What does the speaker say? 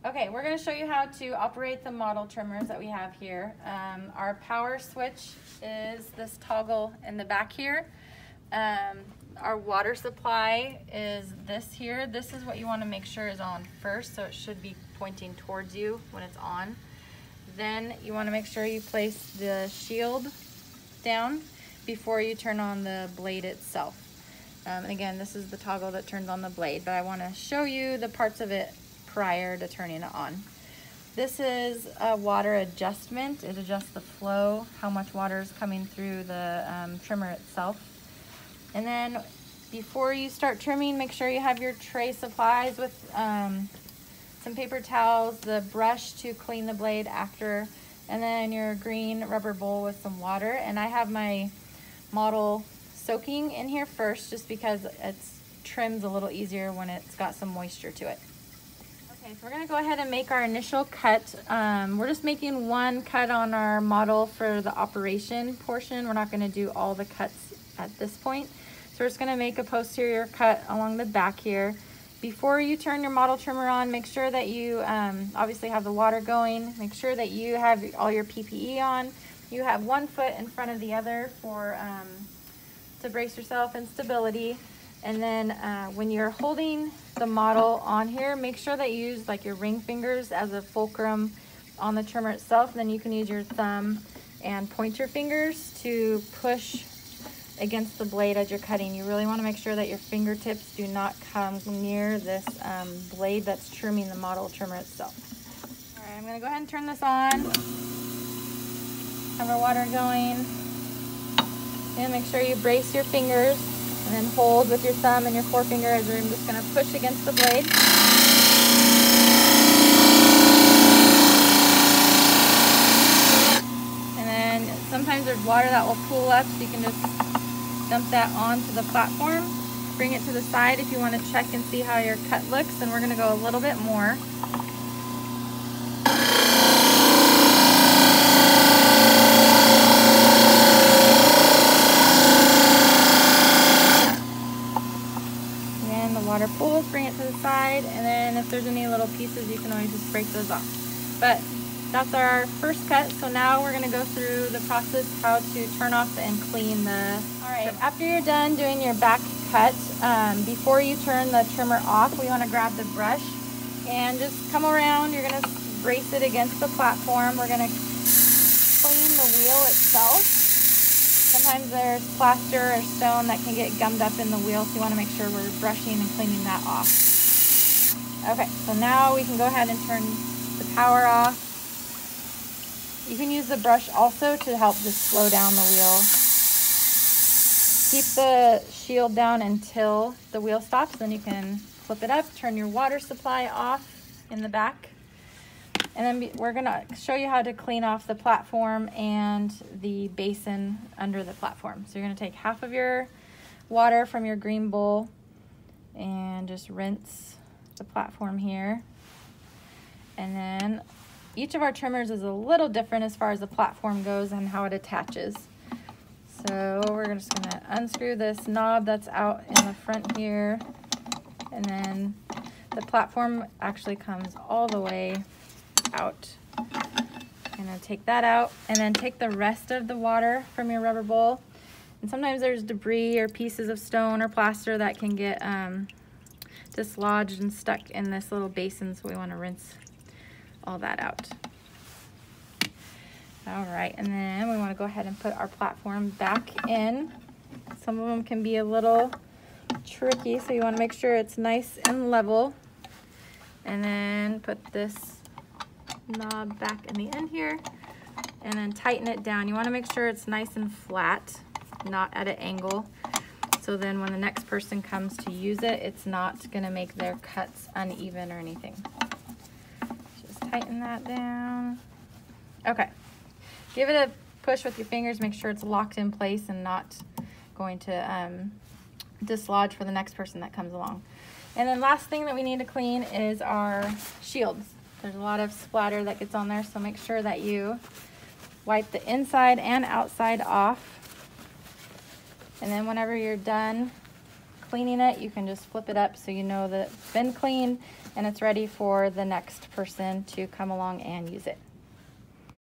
Okay, we're going to show you how to operate the model trimmers that we have here. Our power switch is this toggle in the back here. Our water supply is this here. This is what you want to make sure is on first, so it should be pointing towards you when it's on. Then you want to make sure you place the shield down before you turn on the blade itself. And again, this is the toggle that turns on the blade, but I want to show you the parts of it prior to turning it on. This is a water adjustment. It adjusts the flow, how much water is coming through the trimmer itself. And then before you start trimming, make sure you have your tray supplies with some paper towels, the brush to clean the blade after, and then your green rubber bowl with some water. And I have my model soaking in here first, just because it trims a little easier when it's got some moisture to it. Okay, so we're gonna go ahead and make our initial cut. We're just making one cut on our model for the operation portion. We're not gonna do all the cuts at this point. So we're just gonna make a posterior cut along the back here. Before you turn your model trimmer on, make sure that you obviously have the water going. Make sure that you have all your PPE on. You have one foot in front of the other for to brace yourself in stability. And then when you're holding the model on here, make sure that you use like your ring fingers as a fulcrum on the trimmer itself. And then you can use your thumb and pointer fingers to push against the blade as you're cutting. You really want to make sure that your fingertips do not come near this blade that's trimming the model trimmer itself. All right, I'm going to go ahead and turn this on. Have our water going. And make sure you brace your fingers and then hold with your thumb and your forefinger as I'm just going to push against the blade. And then sometimes there's water that will pool up, so you can just dump that onto the platform. Bring it to the side if you want to check and see how your cut looks, and we're going to go a little bit more. Water pools, bring it to the side, and then if there's any little pieces, you can always just break those off. But that's our first cut. So now we're going to go through the process how to turn off and clean the. All right, after you're done doing your back cut, before you turn the trimmer off, we want to grab the brush and just come around. You're going to brace it against the platform. We're going to clean the wheel itself. Sometimes there's plaster or stone that can get gummed up in the wheel, so you want to make sure we're brushing and cleaning that off. Okay, so now we can go ahead and turn the power off. You can use the brush also to help just slow down the wheel. Keep the shield down until the wheel stops, then you can flip it up, turn your water supply off in the back. And then we're gonna show you how to clean off the platform and the basin under the platform. So you're gonna take half of your water from your green bowl and just rinse the platform here. And then each of our trimmers is a little different as far as the platform goes and how it attaches. So we're just gonna unscrew this knob that's out in the front here. And then the platform actually comes all the way out. I'm gonna take that out and then take the rest of the water from your rubber bowl. And sometimes there's debris or pieces of stone or plaster that can get dislodged and stuck in this little basin, so we want to rinse all that out. All right, and then we want to go ahead and put our platform back in. Some of them can be a little tricky, so you want to make sure it's nice and level. And then put this knob back in the end here and then tighten it down. You want to make sure it's nice and flat, not at an angle, so then when the next person comes to use it, it's not going to make their cuts uneven or anything. Just tighten that down. Okay, give it a push with your fingers, make sure it's locked in place and not going to dislodge for the next person that comes along. And then last thing that we need to clean is our shields. There's a lot of splatter that gets on there, so make sure that you wipe the inside and outside off. And then whenever you're done cleaning it, you can just flip it up so you know that it's been cleaned and it's ready for the next person to come along and use it.